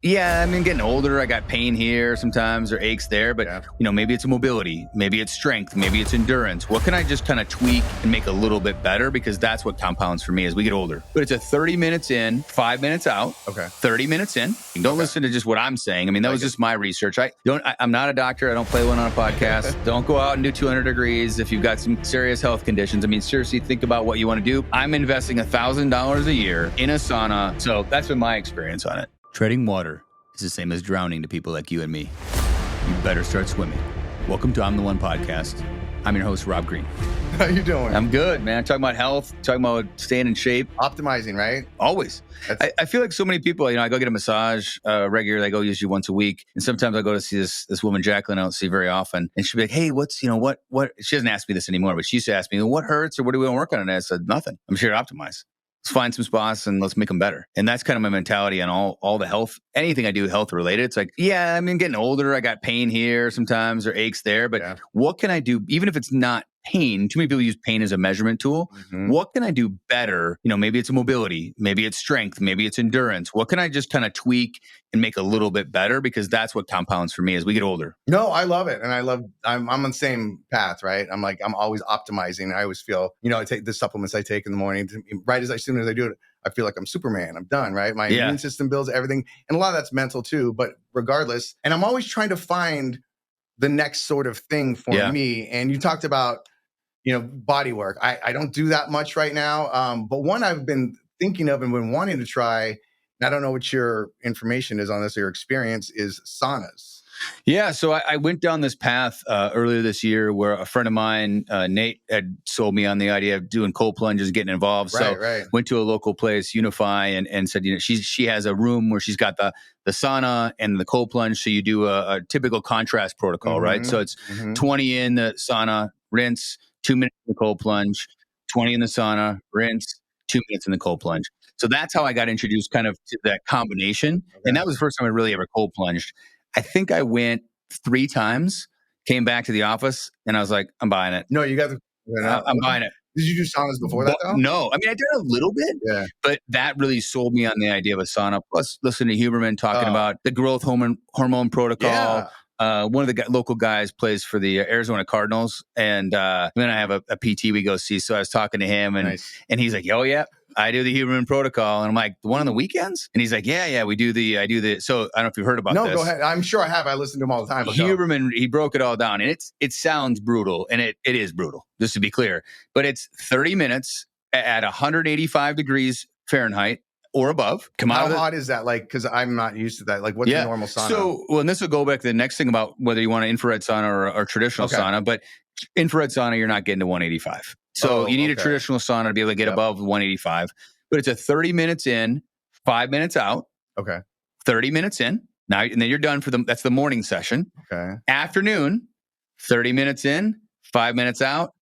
Yeah, I mean, getting older, I got pain here sometimes or aches there, but maybe it's mobility, maybe it's strength, maybe it's endurance. What can I just kind of tweak and make a little bit better? Because that's what compounds for me as we get older. But it's a 30 minutes in, 5 minutes out. Okay. 30 minutes in. And don't listen to just what I'm saying. I mean, that was just my research. I'm not a doctor. I don't play one on a podcast. Don't go out and do 200 degrees if you've got some serious health conditions. I mean, seriously, think about what you want to do. I'm investing $1,000 a year in a sauna. So that's been my experience on it. Treading water is the same as drowning to people like you and me. You better start swimming. Welcome to I'm the One podcast. I'm your host, Rob Green. How you doing? I'm good, man. Talking about health, talking about staying in shape. Optimizing, right? Always. I feel like so many people, I go get a massage regularly. I go usually once a week. And sometimes I go to see this woman, Jacqueline, I don't see very often. And she'll be like, hey, what, she doesn't ask me this anymore, but she used to ask me, what hurts or what do we want to work on? And I said, nothing. I'm here to optimize. Let's find some spots and let's make them better. And that's kind of my mentality on all the health, anything I do health related. It's like, yeah, I mean, getting older, I got pain here sometimes or aches there, but what can I do? Even if it's not pain, too many people use pain as a measurement tool. Mm-hmm. What can I do better? Maybe it's mobility, maybe it's strength, maybe it's endurance. What can I just kind of tweak and make a little bit better? Because that's what compounds for me as we get older. No, I love it. And I'm on the same path, right? I'm always optimizing. I always feel, I take the supplements I take in the morning, right as soon as I do it, I feel like I'm Superman. I'm done, right? My immune system builds everything. And a lot of that's mental too, but regardless. And I'm always trying to find the next sort of thing for me. And you talked about, body work. I don't do that much right now. But one I've been thinking of and been wanting to try, and I don't know what your information is on this or your experience, is saunas. Yeah. So I went down this path earlier this year where a friend of mine, Nate, had sold me on the idea of doing cold plunges, getting involved. Went to a local place, Unify, and said, she has a room where she's got the sauna and the cold plunge. So you do a typical contrast protocol, right? So it's 20 in the sauna, rinse, 2 minutes in the cold plunge, 20 in the sauna, rinse, 2 minutes in the cold plunge. So that's how I got introduced kind of to that combination. Okay. And that was the first time I really ever cold plunged. I think I went 3 times, came back to the office, and I was like, I'm buying it. No, you got I'm buying it. Did you do saunas before that, though? No. I mean, I did a little bit, but that really sold me on the idea of a sauna. Plus, listening to Huberman talking about the growth hormone protocol. Yeah. One of the local guys plays for the Arizona Cardinals, and then I have a PT we go see. So I was talking to him, and he's like, "Oh yeah, I do the Huberman protocol," and I'm like, "The one on the weekends?" And he's like, "Yeah, I do the." So I don't know if you've heard about this. No, go ahead. I'm sure I have. I listen to him all the time. Huberman, he broke it all down, and it sounds brutal, and it is brutal, just to be clear. But it's 30 minutes at 185 degrees Fahrenheit. Or above. How hot is that? Like, because I'm not used to that. Like, what's a normal sauna? So, and this will go back to the next thing about whether you want an infrared sauna or traditional sauna. But infrared sauna, you're not getting to 185. So you need a traditional sauna to be able to get above 185. But it's a 30 minutes in, 5 minutes out. Okay. 30 minutes in. Now, and then you're done that's the morning session. Okay. Afternoon, 30 minutes in, 5 minutes out,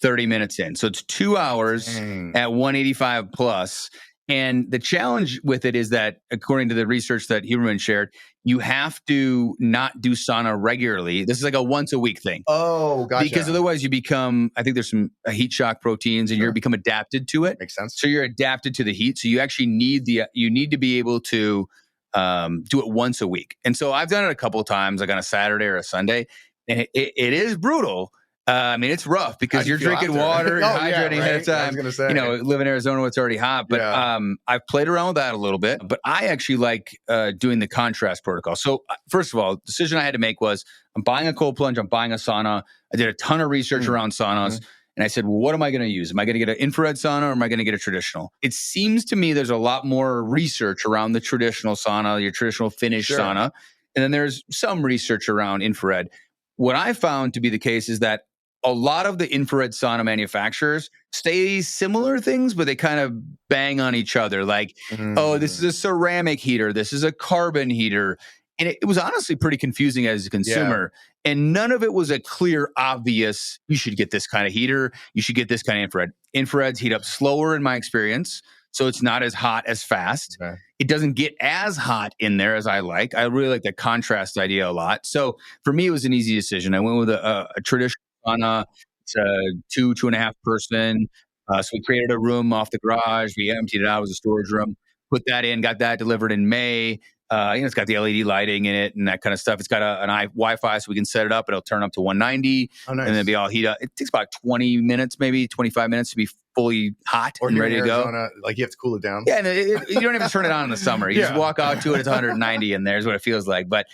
30 minutes in. So it's 2 hours at 185 plus. And the challenge with it is that, according to the research that Huberman shared, you have to not do sauna regularly. This is like a once a week thing. Oh, gotcha. Because otherwise you become, I think there's some heat shock proteins and you become adapted to it. Makes sense. So you're adapted to the heat. So you actually need to be able to do it once a week. And so I've done it a couple of times, like on a Saturday or a Sunday. And it is brutal. I mean, it's rough because you're drinking water, you're hydrating ahead of time. I was going to say. Live in Arizona where it's already hot. But I've played around with that a little bit. But I actually like doing the contrast protocol. So first of all, the decision I had to make was I'm buying a cold plunge, I'm buying a sauna. I did a ton of research around saunas. And I said, well, what am I going to use? Am I going to get an infrared sauna or am I going to get a traditional? It seems to me there's a lot more research around the traditional sauna, your traditional Finnish sauna. And then there's some research around infrared. What I found to be the case is that a lot of the infrared sauna manufacturers say similar things, but they kind of bang on each other. Like, oh, this is a ceramic heater. This is a carbon heater. And it was honestly pretty confusing as a consumer. Yeah. And none of it was a clear, obvious, you should get this kind of heater. You should get this kind of infrared. Infrareds heat up slower in my experience. So it's not as hot as fast. Okay. It doesn't get as hot in there as I like. I really like the contrast idea a lot. So for me, it was an easy decision. I went with a traditional sauna. It's a 2.5 person. So we created a room off the garage. We emptied it out. It was a storage room. Put that in, got that delivered in May. It's got the LED lighting in it and that kind of stuff. It's got an Wi-Fi, so we can set it up. It'll turn up to 190, Oh, nice. and then be all heat up. It takes about 20 minutes, maybe 25 minutes to be fully hot and ready to go. Like you have to cool it down. Yeah, and you don't have to turn it on in the summer. You just walk out to it. It's 190, and there's what it feels like. But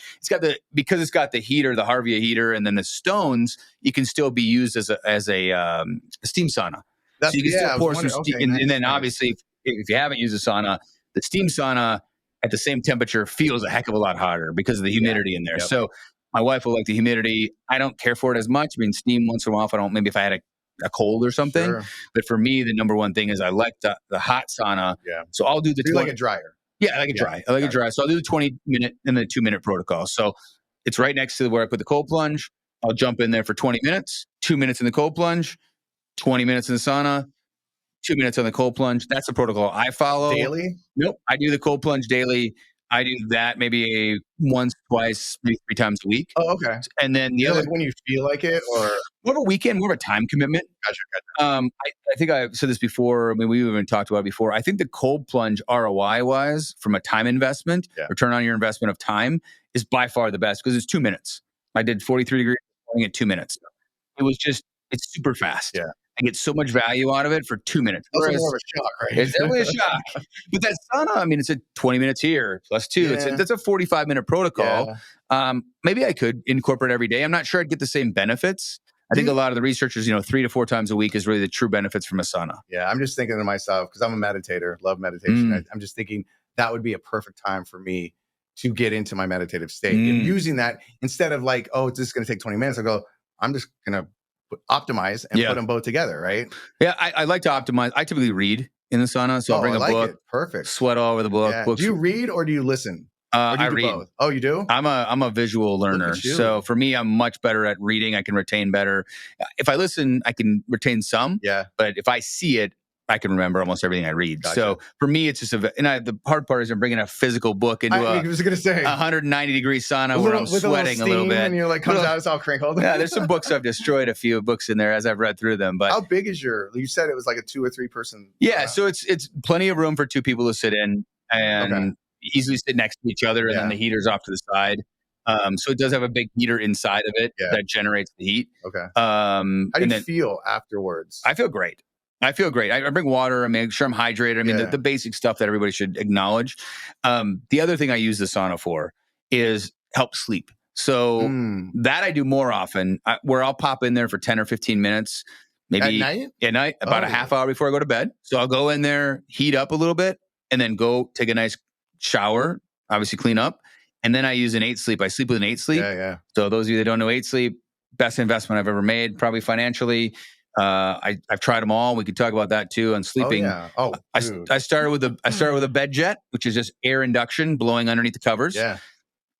because it's got the heater, the Harvia heater, and then the stones, you can still be used as a steam sauna. So you can still pour some steam, and then obviously, if you haven't used a sauna, the steam sauna at the same temperature feels a heck of a lot hotter because of the humidity in there. Yep. So my wife will like the humidity. I don't care for it as much. I mean, steam once in a while. Maybe if I had a cold or something. Sure. But for me, the number one thing is I like the hot sauna. Yeah. So I'll do the. You like it drier? Yeah, I like it dry. I like it dry. So I'll do the 20-minute and the 2-minute protocol. So it's right next to where I put the cold plunge. I'll jump in there for 20 minutes, 2 minutes in the cold plunge, 20 minutes in the sauna, 2 minutes on the cold plunge. That's the protocol I follow. Daily? Nope. I do the cold plunge daily. I do that maybe once, twice, maybe 3 times a week. Oh, okay. And then the other, like when you feel like it, or more of a weekend, more of a time commitment. Gotcha. I think I've said this before. I mean, we even talked about it before. I think the cold plunge ROI wise, from a time investment, return on your investment of time, is by far the best because it's 2 minutes. I did 43 degrees at 2 minutes. It's super fast. Yeah. I get so much value out of it for 2 minutes. That's more of a shock, right? It's definitely a shock. But that sauna, I mean, it's a 20 minutes here plus 2. Yeah. That's a 45-minute protocol. Yeah. Maybe I could incorporate every day. I'm not sure I'd get the same benefits. I think a lot of the researchers, 3 to 4 times a week is really the true benefits from a sauna. Yeah, I'm just thinking to myself, because I'm a meditator, love meditation. I'm just thinking that would be a perfect time for me to get into my meditative state. And using that, instead of like, oh, it's just going to take 20 minutes, I go, I'm just going to optimize and put them both together, right? Yeah, I like to optimize. I typically read in the sauna, so I'll bring a book. Perfect. Sweat all over the book. Yeah. Do you read or do you listen? Or do you I read. Both? Oh, you do? I'm a visual learner, so for me, I'm much better at reading. I can retain better. If I listen, I can retain some. Yeah. But if I see it, I can remember almost everything I read. Gotcha. So for me, it's just the hard part is I'm bringing a physical book into I was going to say 190-degree sauna where I'm sweating a little bit. And you're like, comes out, it's all crinkled. Yeah, there's some books I've destroyed, a few books in there as I've read through them. But how big is you said it was like a 2 or 3 person? Yeah, so it's plenty of room for 2 people to sit in and easily sit next to each other, and then the heater's off to the side. So it does have a big heater inside of it that generates the heat. Okay. How do you feel afterwards? I feel great. I bring water. I make sure I'm hydrated. I mean, the basic stuff that everybody should acknowledge. The other thing I use the sauna for is help sleep. So that I do more often, where I'll pop in there for 10 or 15 minutes. Maybe at night, about a half hour before I go to bed. So I'll go in there, heat up a little bit, and then go take a nice shower, obviously clean up. And then I use an 8 sleep. I sleep with an 8 sleep. Yeah. So those of you that don't know 8 sleep, best investment I've ever made, probably financially. I've tried them all. We could talk about that too on sleeping. I started with a bed jet, which is just air induction blowing underneath the covers. Yeah.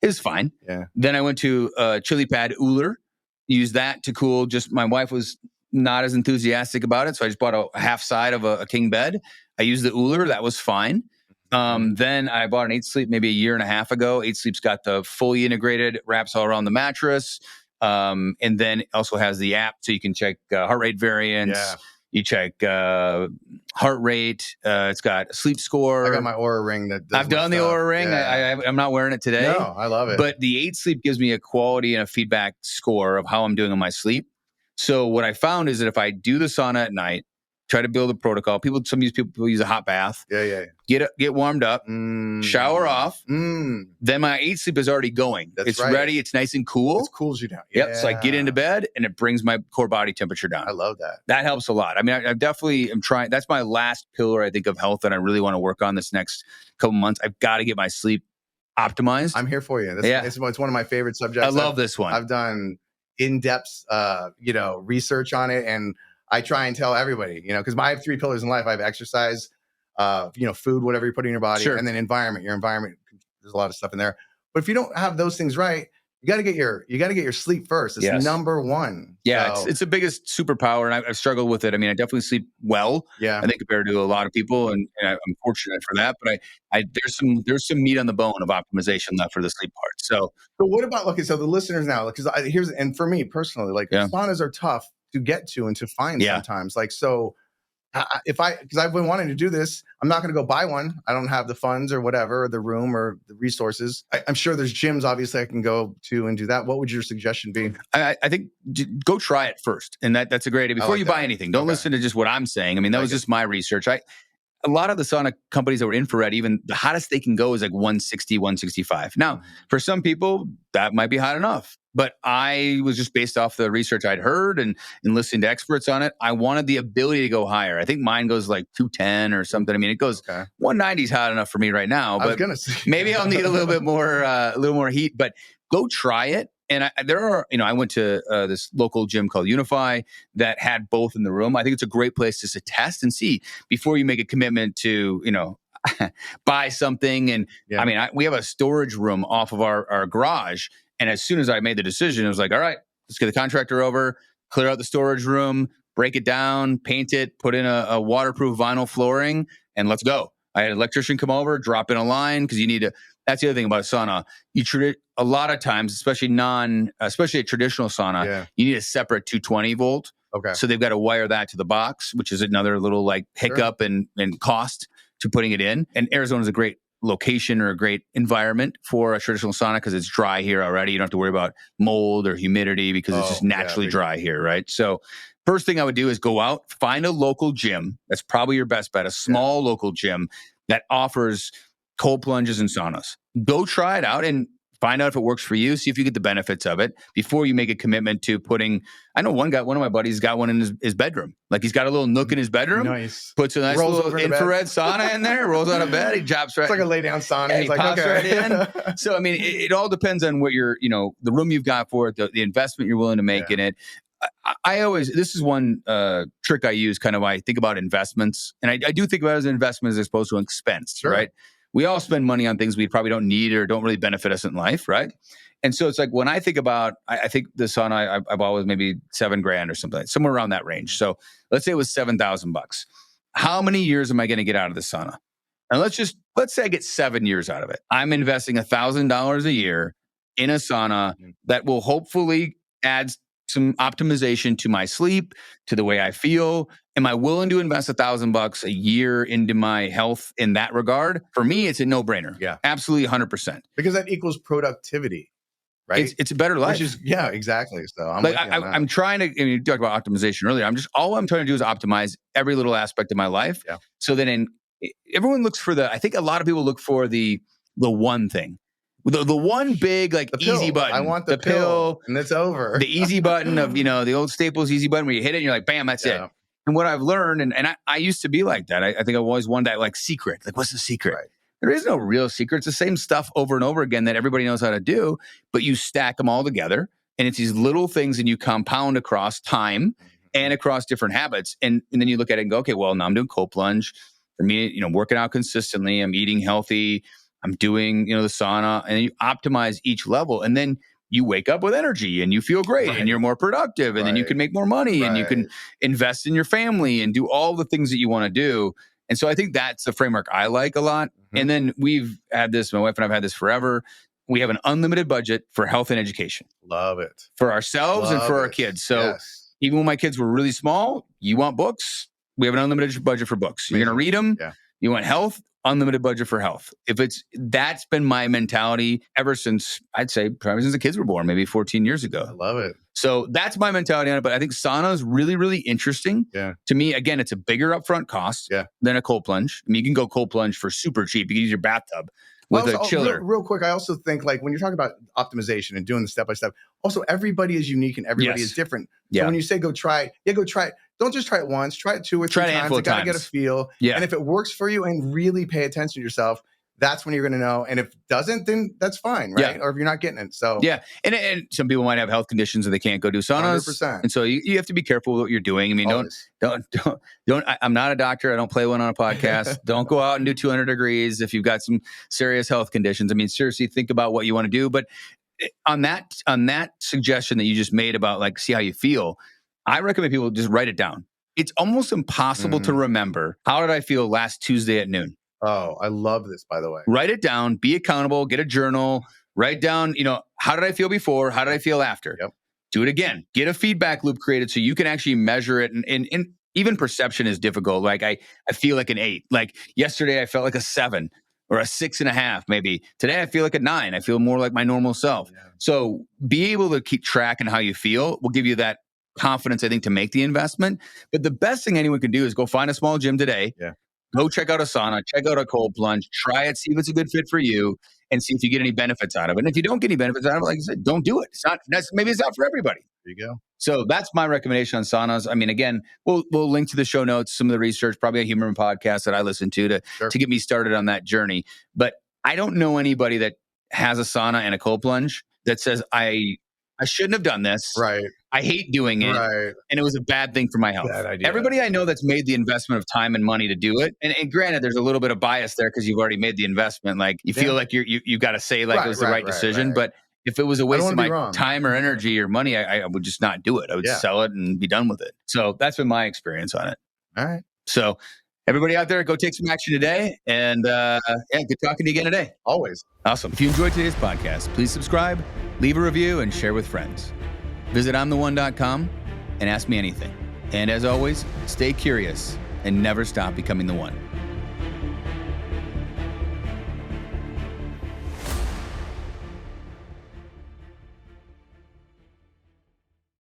It's fine. Yeah. Then I went to Chili Pad Uller, used that to cool. Just my wife was not as enthusiastic about it, so I just bought a half side of a king bed. I used the Uller, that was fine. Then I bought an 8 sleep maybe a year and a half ago. 8 sleep's got the fully integrated, wraps all around the mattress. And then it also has the app, so you can check heart rate variance. Yeah. You check heart rate. It's got a sleep score. I got my Aura ring. I've done the Aura ring. Yeah. I'm not wearing it today. No, I love it. But the 8 sleep gives me a quality and a feedback score of how I'm doing on my sleep. So what I found is that if I do the sauna at night, try to build a protocol. Some people use a hot bath. Yeah. Get warmed up, shower off. Then my 8 sleep is already going. It's ready. It's nice and cool. It cools you down. Yep. So I get into bed and it brings my core body temperature down. I love that. That helps a lot. I mean, I definitely am trying. That's my last pillar, I think, of health that I really want to work on this next couple months. I've got to get my sleep optimized. I'm here for you. It's one of my favorite subjects. I love this one. I've done in-depth, research on it, and I try and tell everybody, because I have 3 pillars in life. I have exercise, food, whatever you put in your body, and then environment. Your environment, there's a lot of stuff in there. But if you don't have those things right, you got to get your sleep first. It's number one. Yeah, so, it's the biggest superpower, and I've struggled with it. I mean, I definitely sleep well. Yeah, I think compared to a lot of people, and I'm fortunate for that. But there's some meat on the bone of optimization left for the sleep part. So what about so the listeners now, because and for me personally, saunas are tough to get to and to find sometimes. because I've been wanting to do this, I'm not going to go buy one. I don't have the funds or whatever, or the room or the resources. I'm sure there's gyms, obviously, I can go to and do that. What would your suggestion be? I think go try it first. And that's a great idea. Before you buy anything, don't listen to just what I'm saying. I mean, that was just my research. A lot of the sauna companies that were infrared, even the hottest they can go is like 160, 165. Now, for some people, that might be hot enough. But I was just based off the research I'd heard and listening to experts on it. I wanted the ability to go higher. I think mine goes like 210 or something. I mean, it goes 190 is hot enough for me right now. But I was gonna say. Maybe I'll need a little more heat. But go try it. And I went to this local gym called Unify that had both in the room. I think it's a great place just to test and see before you make a commitment to, buy something. And I mean, we have a storage room off of our garage. And as soon as I made the decision, it was like, all right, let's get the contractor over, clear out the storage room, break it down, paint it, put in a waterproof vinyl flooring, and let's go. I had an electrician come over, drop in a line because you need to. That's the other thing about a sauna. A lot of times, especially a traditional sauna, you need a separate 220 volt. Okay. So they've got to wire that to the box, which is another little like hiccup and cost to putting it in. And Arizona is a great location or a great environment for a traditional sauna because it's dry here already. You don't have to worry about mold or humidity because it's just naturally dry here, right? So first thing I would do is go out, find a local gym. That's probably your best bet, a small local gym that offers cold plunges and saunas. Go try it out and find out if it works for you. See if you get the benefits of it before you make a commitment to putting. I know one of my buddies got one in his bedroom. Like he's got a little nook in his bedroom. Nice. Puts a nice little infrared sauna in there. Rolls out of bed. He drops right. It's like a lay down sauna. Yeah, he pops right in. So I mean, it all depends on what the room you've got for it, the investment you're willing to make in it. This is one trick I use kind of when I think about investments. And I do think about it as an investment as opposed to an expense, right? We all spend money on things we probably don't need or don't really benefit us in life, right? And so it's like when I think about, I think the sauna, I've always maybe $7,000 or something, somewhere around that range. So let's say it was $7,000. How many years am I going to get out of the sauna? And let's say I get 7 years out of it. I'm investing $1,000 a year in a sauna that will hopefully add some optimization to my sleep, to the way I feel. Am I willing to invest $1,000 a year into my health in that regard? For me, it's a no-brainer. Yeah, absolutely, 100%. Because that equals productivity, right? It's a better life. Exactly. So I'm trying to. You talked about optimization earlier. All I'm trying to do is optimize every little aspect of my life. Yeah. So then, everyone looks for I think a lot of people look for the one thing. The one big easy button. I want the pill, and it's over. The easy button of the old Staples easy button where you hit it and you're like, bam, that's it. And what I've learned, and I used to be like that. I think I always wanted that secret. What's the secret? Right. There is no real secret. It's the same stuff over and over again that everybody knows how to do, but you stack them all together, and it's these little things, and you compound across time and across different habits, and then you look at it and go, okay, well, now I'm doing cold plunge. For me, working out consistently, I'm eating healthy. I'm doing, the sauna, and you optimize each level. And then you wake up with energy and you feel great and you're more productive and then you can make more money and you can invest in your family and do all the things that you want to do. And so I think that's the framework I like a lot. And then we've had this, my wife and I've had this forever. We have an unlimited budget for health and education. Love it. For ourselves and for our kids. So even when my kids were really small, you want books? We have an unlimited budget for books. You're going to read them. Yeah. You want health? Unlimited budget for health. That's been my mentality ever since, I'd say, probably since the kids were born, maybe 14 years ago. I love it. So that's my mentality on it. But I think sauna is really, really interesting. Yeah. To me, again, it's a bigger upfront cost than a cold plunge. I mean, you can go cold plunge for super cheap. You can use your bathtub with a chiller. Real quick, I also think when you're talking about optimization and doing the step-by-step, also everybody is unique and everybody is different. So when you say go try it, go try it. Don't just try it once. Try it 2 or 3 times. You got to get a feel. Yeah. And if it works for you and really pay attention to yourself, that's when you're going to know. And if it doesn't, then that's fine, right? Yeah. Or if you're not getting it. So and some people might have health conditions and they can't go do saunas. 100%. And so you have to be careful with what you're doing. I mean, don't. I'm not a doctor. I don't play one on a podcast. Don't go out and do 200 degrees if you've got some serious health conditions. I mean, seriously, think about what you want to do. But on that suggestion that you just made about see how you feel, I recommend people just write it down. It's almost impossible to remember. How did I feel last Tuesday at noon? Oh, I love this, by the way. Write it down. Be accountable. Get a journal. Write down, how did I feel before? How did I feel after? Yep. Do it again. Get a feedback loop created so you can actually measure it. And even perception is difficult. Like I feel like an 8. Like yesterday I felt like a 7 or a 6.5, maybe. Today I feel like a 9. I feel more like my normal self. Yeah. So be able to keep track on how you feel will give you that confidence, I think, to make the investment. But the best thing anyone can do is go find a small gym today. Yeah. Go check out a sauna, check out a cold plunge, try it, see if it's a good fit for you, and see if you get any benefits out of it. And if you don't get any benefits out of it, like I said, don't do it. Maybe it's not for everybody. There you go. So that's my recommendation on saunas. I mean, again, we'll link to the show notes, some of the research, probably a human podcast that I listen to get me started on that journey. But I don't know anybody that has a sauna and a cold plunge that says, I shouldn't have done this. Right. I hate doing it. Right. And it was a bad thing for my health. Bad idea. Everybody I know that's made the investment of time and money to do it. And granted, there's a little bit of bias there because you've already made the investment. Like you feel like you got to say like it was the right decision. But if it was a waste of my time or energy or money, I would just not do it. I would sell it and be done with it. So that's been my experience on it. All right. So everybody out there, go take some action today. And good talking to you again today. Always. Awesome. If you enjoyed today's podcast, please subscribe, leave a review, and share with friends. Visit I'mTheOne.com and ask me anything. And as always, stay curious and never stop becoming the one.